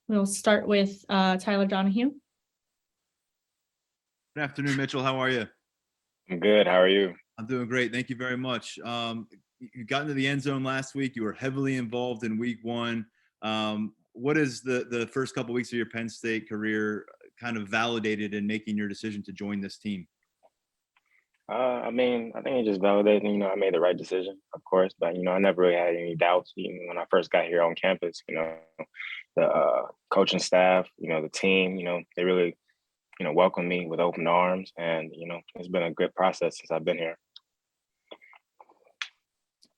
We'll start with Tyler Donahue. Good afternoon, Mitchell. How are you? I'm good. How are you? I'm doing great. Thank you very much. You got into the end zone last week. You were heavily involved in week one. What is the first couple of weeks of your Penn State career kind of validated in making your decision to join this team? I think it just validated, I made the right decision, of course, but, I never really had any doubts, when I first got here on campus, the coaching staff, the team, they really, welcomed me with open arms, and, it's been a good process since I've been here.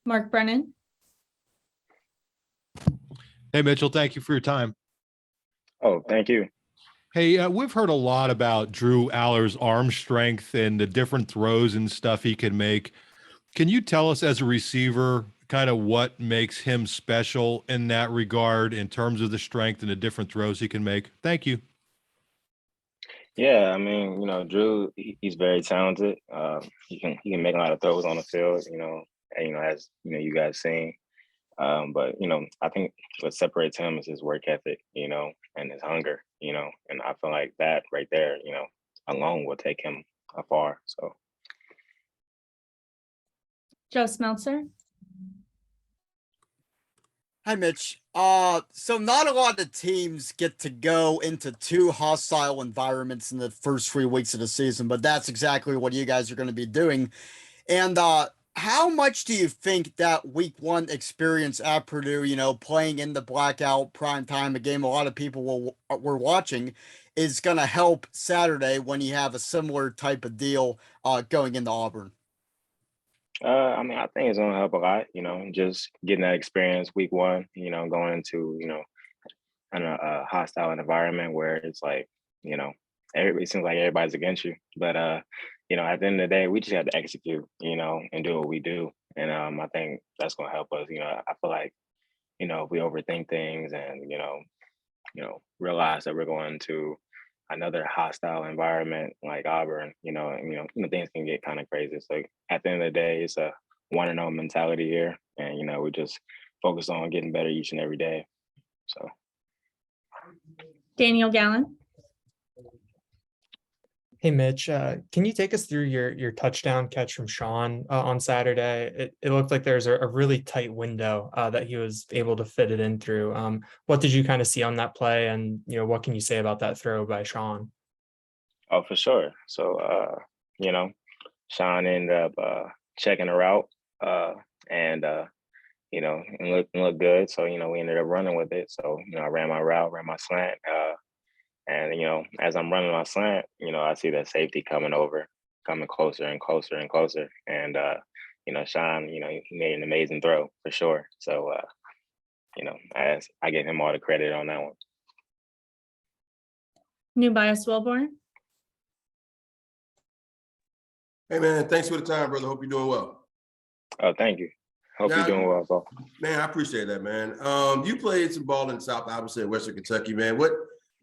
Mark Brennan. Hey, Mitchell, thank you for your time. Oh, thank you. Hey, we've heard a lot about Drew Aller's arm strength and the different throws and stuff he can make. Can you tell us, as a receiver, kind of what makes him special in that regard in terms of the strength and the different throws he can make? Thank you. Yeah, Drew, he's very talented. He can make a lot of throws on the field, as you guys seen. But I think what separates him is his work ethic, and his hunger, and I feel like that right there, alone will take him afar. So. Joe Smeltzer. Hi, Mitch. So not a lot of teams get to go into two hostile environments in the first 3 weeks of the season, but that's exactly what you guys are going to be doing. And how much do you think that week one experience at Purdue, playing in the blackout prime time, a game a lot of people were watching, is going to help Saturday when you have a similar type of deal going into Auburn? I think it's gonna help a lot, just getting that experience week one, going into, in a hostile environment where it's like, everybody seems like everybody's against you. But at the end of the day, we just have to execute, and do what we do. And I think that's gonna help us. I feel like, if we overthink things and, realize that we're going to another hostile environment like Auburn, things can get kind of crazy. So at the end of the day, it's a 1-0 mentality here, and we just focus on getting better each and every day. So, Daniel Gallen. Hey, Mitch, can you take us through your touchdown catch from Sean on Saturday? It looked like there's a really tight window that he was able to fit it in through. What did you kind of see on that play, and what can you say about that throw by Sean? Oh, for sure. So, Sean ended up checking her out, and it looked good. So, we ended up running with it. So, I ran my route, ran my slant. And, as I'm running my slant, I see that safety coming closer and closer and closer. And, Sean, he made an amazing throw for sure. So, I give him all the credit on that one. New Bias Wellborn. Hey, man, thanks for the time, brother. Hope you're doing well. Oh, thank you. Hope you're doing well, bro. Man, I appreciate that, man. You played some ball in the South, obviously, in Western Kentucky, man. What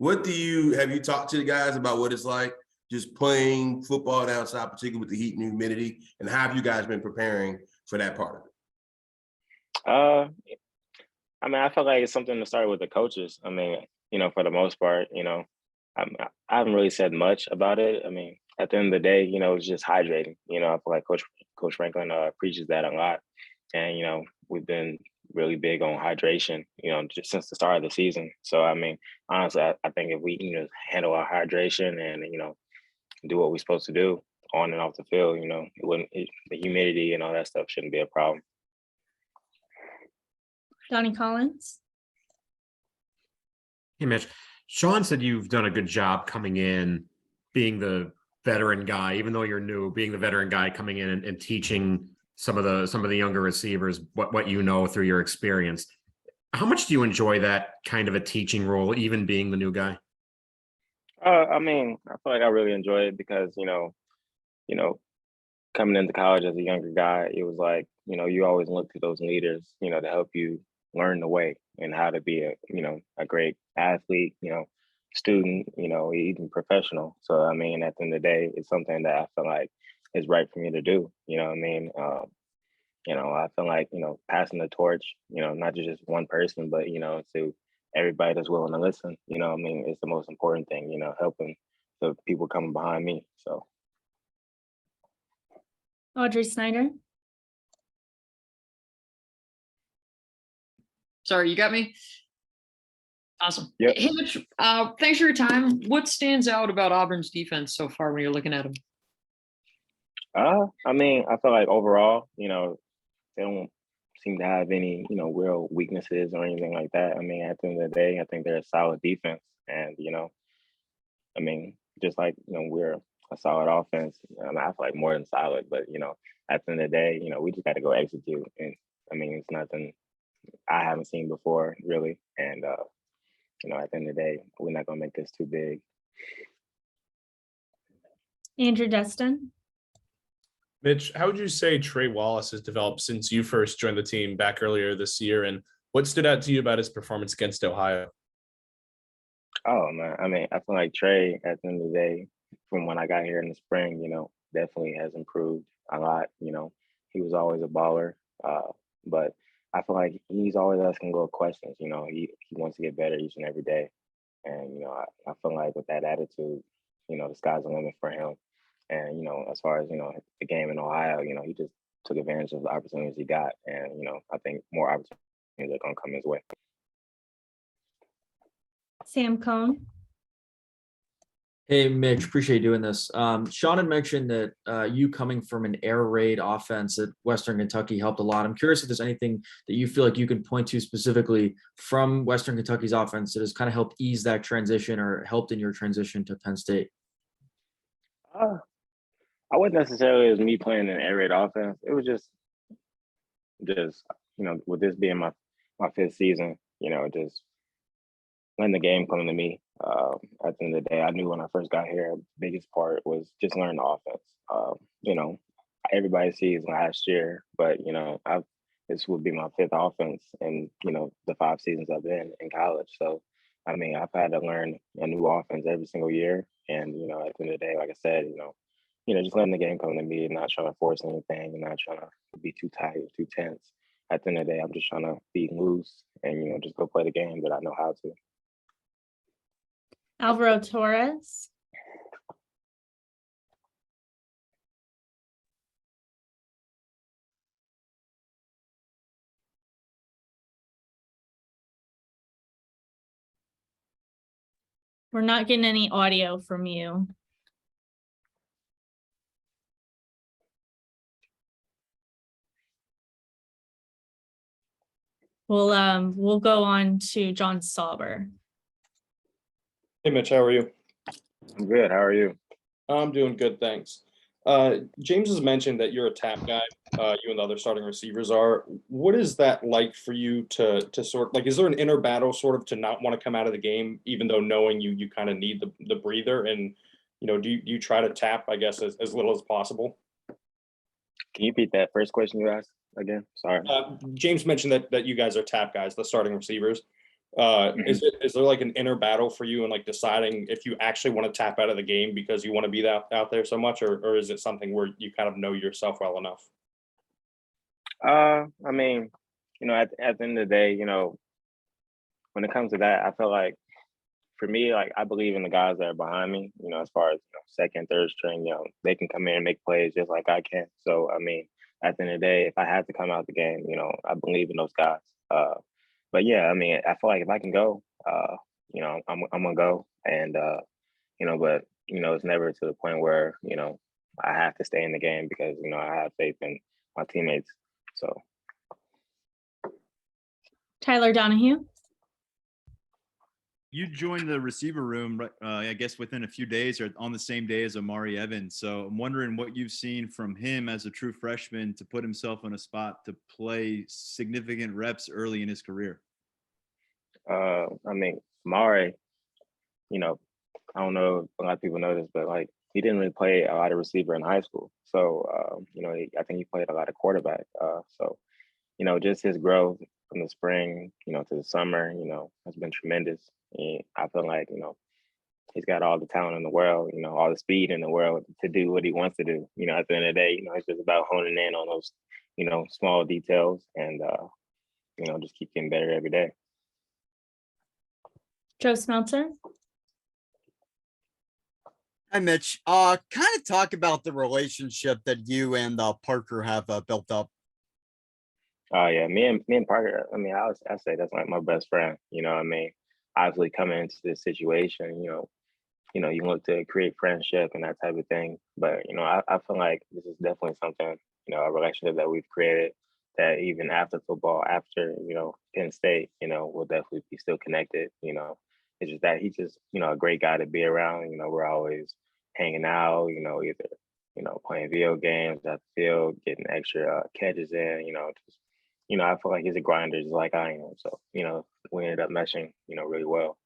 have you talked to the guys about what it's like just playing football down south, particularly with the heat and humidity, and how have you guys been preparing for that part of it? I feel like it's something to start with the coaches. For the most part, I haven't really said much about it. At the end of the day, it's just hydrating. I feel like Coach Franklin preaches that a lot. And, we've been really big on hydration, just since the start of the season. So, honestly, I think if we, handle our hydration and, do what we're supposed to do on and off the field, the humidity and all that stuff shouldn't be a problem. Donnie Collins. Hey, Mitch. Sean said you've done a good job coming in, being the veteran guy, even though you're new, being the veteran guy coming in and teaching some of the younger receivers what you know through your experience. How much do you enjoy that kind of a teaching role, even being the new guy? I feel like I really enjoy it because, coming into college as a younger guy, it was like, you always look to those leaders, to help you learn the way and how to be a great athlete, student, even professional. So, at the end of the day, it's something that I feel like is right for me to do. I feel like, passing the torch, not to just one person, but, to everybody that's willing to listen. You know, I mean, it's the most important thing. You know, helping the people coming behind me. So. Audrey Snyder. Sorry, you got me? Awesome. Yep. Hey, Mitch, thanks for your time. What stands out about Auburn's defense so far when you're looking at them? I mean, I feel like overall, you know, they don't seem to have any, you know, real weaknesses or anything like that. I mean, at the end of the day, I think they're a solid defense. And, you know, I mean, just like, you know, we're a solid offense. I mean, I feel like more than solid, but, you know, at the end of the day, you know, we just got to go execute. And I mean, it's nothing I haven't seen before, really. And, you know, at the end of the day, we're not going to make this too big. Andrew Destin. Mitch, how would you say Trey Wallace has developed since you first joined the team back earlier this year? And what stood out to you about his performance against Ohio? Oh, man. I mean, I feel like Trey, at the end of the day, from when I got here in the spring, you know, definitely has improved a lot. You know, he was always a baller, but I feel like he's always asking little questions. You know, he wants to get better each and every day. And, you know, I feel like with that attitude, you know, the sky's the limit for him. And, you know, as far as, you know, the game in Ohio, you know, he just took advantage of the opportunities he got. And, you know, I think more opportunities are going to come his way. Sam Cohn. Hey, Mitch, appreciate doing this. Sean had mentioned that you coming from an air raid offense at Western Kentucky helped a lot. I'm curious if there's anything that you feel like you can point to specifically from Western Kentucky's offense that has kind of helped ease that transition or helped in your transition to Penn State. I wasn't necessarily as me playing an air raid offense. It was just, you know, with this being my fifth season, you know, just letting the game come to me. At the end of the day, I knew when I first got here, the biggest part was just learning the offense. You know, everybody sees last year, but, you know, this would be my fifth offense in, you know, the 5 seasons I've been in college. So, I mean, I've had to learn a new offense every single year. And, you know, at the end of the day, like I said, you know, just letting the game come to me and not trying to force anything and not trying to be too tight or too tense. At the end of the day, I'm just trying to be loose and, you know, just go play the game that I know how to. Alvaro Torres. We're not getting any audio from you. We'll go on to John Sauber. Hey, Mitch, how are you? I'm good. How are you? I'm doing good, thanks. James has mentioned that you're a tap guy. You and the other starting receivers are. What is that like for you to sort like? Is there an inner battle sort of to not want to come out of the game, even though knowing you kind of need the breather? And you know, do you try to tap, I guess, as little as possible? Can you repeat that first question you asked again? Sorry. James mentioned that you guys are tap guys, the starting receivers. Is there like an inner battle for you and like deciding if you actually want to tap out of the game because you want to be out there so much, or is it something where you kind of know yourself well enough? I mean, you know, at the end of the day, you know, when it comes to that, I feel like for me, like I believe in the guys that are behind me, you know, as far as, you know, second, third string, you know, they can come in and make plays just like I can. So, I mean, at the end of the day, if I had to come out the game, you know, I believe in those guys. But yeah, I mean, I feel like if I can go, you know, I'm gonna go, and you know, but you know, it's never to the point where, you know, I have to stay in the game because, you know, I have faith in my teammates. So. Tyler Donahue. You joined the receiver room, I guess, within a few days or on the same day as Amari Evans. So I'm wondering what you've seen from him as a true freshman to put himself in a spot to play significant reps early in his career. I mean, Amari, you know, I don't know if a lot of people know this, but like he didn't really play a lot of receiver in high school. So, you know, I think he played a lot of quarterback. So, you know, just his growth from the spring, you know, to the summer, you know, has been tremendous. And I feel like, you know, he's got all the talent in the world, you know, all the speed in the world to do what he wants to do. You know, at the end of the day, you know, it's just about honing in on those, you know, small details and, you know, just keep getting better every day. Joe Smeltzer. Hi, Mitch. Kind of talk about the relationship that you and Parker have built up. Oh yeah, me and Parker. I mean, I say that's like my best friend. You know what I mean? Obviously, coming into this situation, you look to create friendship and that type of thing. But I feel like this is definitely something, a relationship that we've created that even after football, after Penn State, we'll definitely be still connected. It's just that he's just a great guy to be around. We're always hanging out. Either playing video games at the field, getting extra catches in. Just I feel like he's a grinder just like I am. So we ended up meshing really well.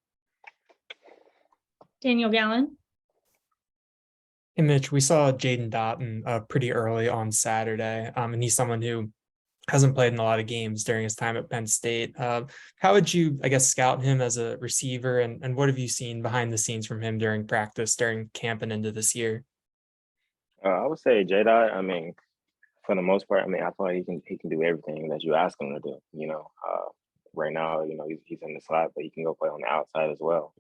Daniel Gallen. Hey, Mitch, we saw Jaden Dotton pretty early on Saturday, and he's someone who hasn't played in a lot of games during his time at Penn State. How would you, I guess, scout him as a receiver, and what have you seen behind the scenes from him during practice, during camp, and into this year? I would say J-Dot, I mean, for the most part, I mean, I feel like he can do everything that you ask him to do. Right now, he's in the slot, but he can go play on the outside as well.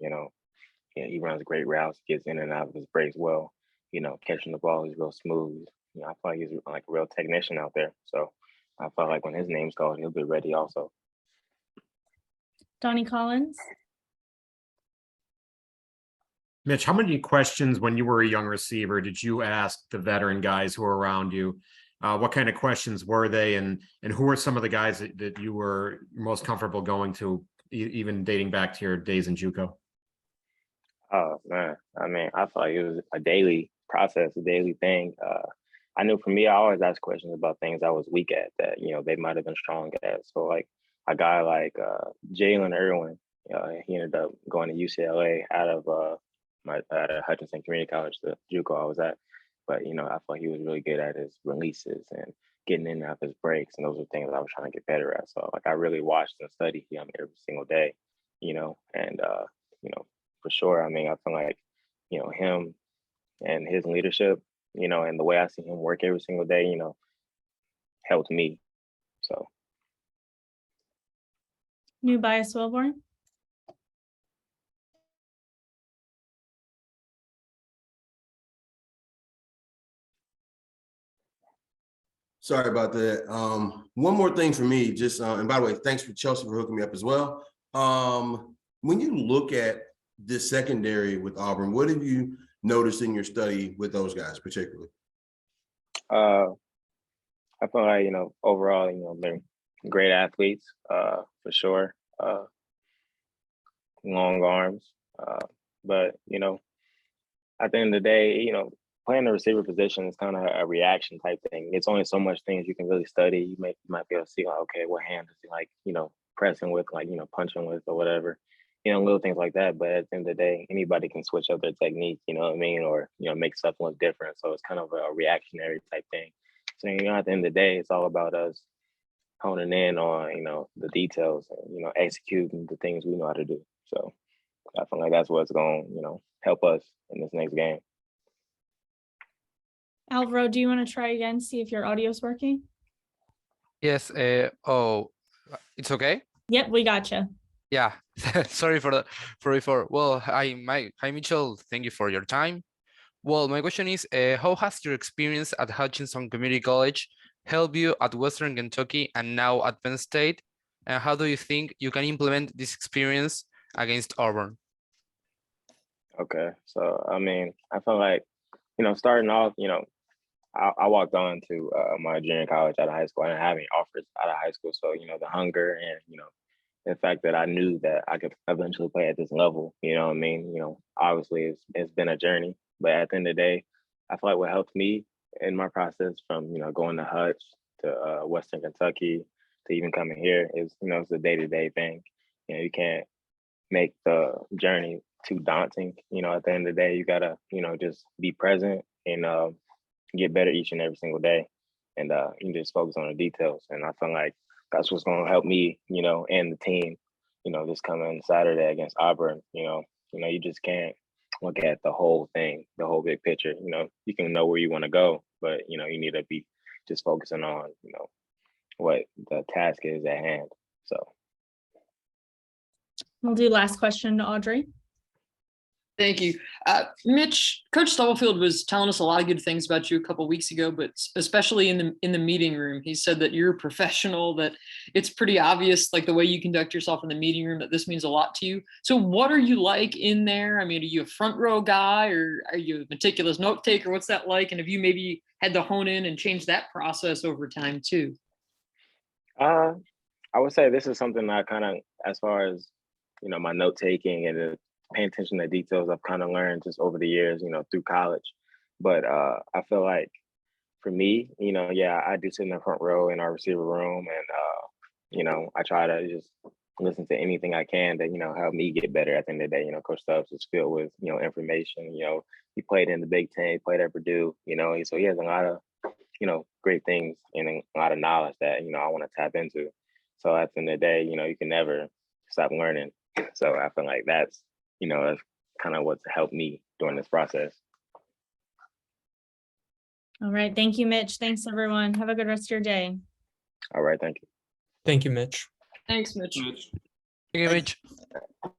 He runs great routes, gets in and out of his breaks well. Catching the ball is real smooth. I feel like he's like a real technician out there. So I feel like when his name's called, he'll be ready also. Donnie Collins. Mitch, how many questions when you were a young receiver did you ask the veteran guys who were around you? What kind of questions were they, and who are some of the guys that you were most comfortable going to, even dating back to your days in JUCO? Oh man, I mean, I feel like it was a daily process, a daily thing. I knew for me, I always asked questions about things I was weak at that they might have been strong at. So like a guy like Jalen Irwin, he ended up going to UCLA out of Hutchinson Community College, the JUCO I was at. But I feel like he was really good at his releases and getting in and out of his breaks, and those are things I was trying to get better at. So like I really watched and studied him every single day, and for sure. I mean, I feel like him and his leadership, and the way I see him work every single day, helped me. So. New Bias Wilborn. Sorry about that. One more thing for me, just and by the way, thanks for Chelsea for hooking me up as well. When you look at the secondary with Auburn, what have you noticed in your study with those guys particularly? I feel like overall, they're great athletes, for sure. Long arms, but at the end of the day, playing the receiver position is kind of a reaction type thing. It's only so much things you can really study. You might be able to see like, okay, what hand is he like, pressing with, like, punching with or whatever, little things like that. But at the end of the day, anybody can switch up their technique, you know what I mean? Or, make stuff look different. So it's kind of a reactionary type thing. So, at the end of the day, it's all about us honing in on, the details and, executing the things we know how to do. So I feel like that's what's going to, help us in this next game. Alvaro, do you want to try again, see if your audio is working? Yes. It's okay. Yep, we gotcha. Yeah. Sorry for before. Well, hi Mitchell. Thank you for your time. Well, my question is, how has your experience at Hutchinson Community College helped you at Western Kentucky and now at Penn State? And how do you think you can implement this experience against Auburn? Okay, so I mean, I feel like starting off, I walked on to my junior college out of high school. I didn't have any offers out of high school. So, the hunger and, the fact that I knew that I could eventually play at this level, you know what I mean? Obviously it's been a journey, but at the end of the day, I feel like what helped me in my process from, going to Hutch to Western Kentucky to even coming here is, it's a day-to-day thing. You can't make the journey too daunting. At the end of the day, you gotta, just be present and get better each and every single day, and you just focus on the details. And I feel like that's what's going to help me, and the team, this coming Saturday against Auburn. You just can't look at the whole thing, the whole big picture. You can know where you want to go, but you need to be just focusing on what the task is at hand. So. We'll do last question to Audrey. Thank you. Mitch, Coach Stubblefield was telling us a lot of good things about you a couple weeks ago, but especially in the meeting room, he said that you're a professional, that it's pretty obvious, like the way you conduct yourself in the meeting room, that this means a lot to you. So what are you like in there? I mean, are you a front row guy, or are you a meticulous note taker? What's that like? And have you maybe had to hone in and change that process over time too? I would say this is something I kind of, as far as, you know, my note taking and paying attention to details, I've kind of learned just over the years, you know, through college. But I feel like for me, you know, yeah, I do sit in the front row in our receiver room, and you know, I try to just listen to anything I can that, you know, help me get better. At the end of the day, you know, Coach Stubbs is filled with, you know, information. You know, he played in the Big Ten, he played at Purdue, you know, so he has a lot of, you know, great things and a lot of knowledge that, you know, I want to tap into. So at the end of the day, you know, you can never stop learning. So I feel like that's, you know, that's kind of what's helped me during this process. All right. Thank you, Mitch. Thanks, everyone. Have a good rest of your day. All right. Thank you. Thank you, Mitch. Thanks, Mitch. Thank you, Mitch.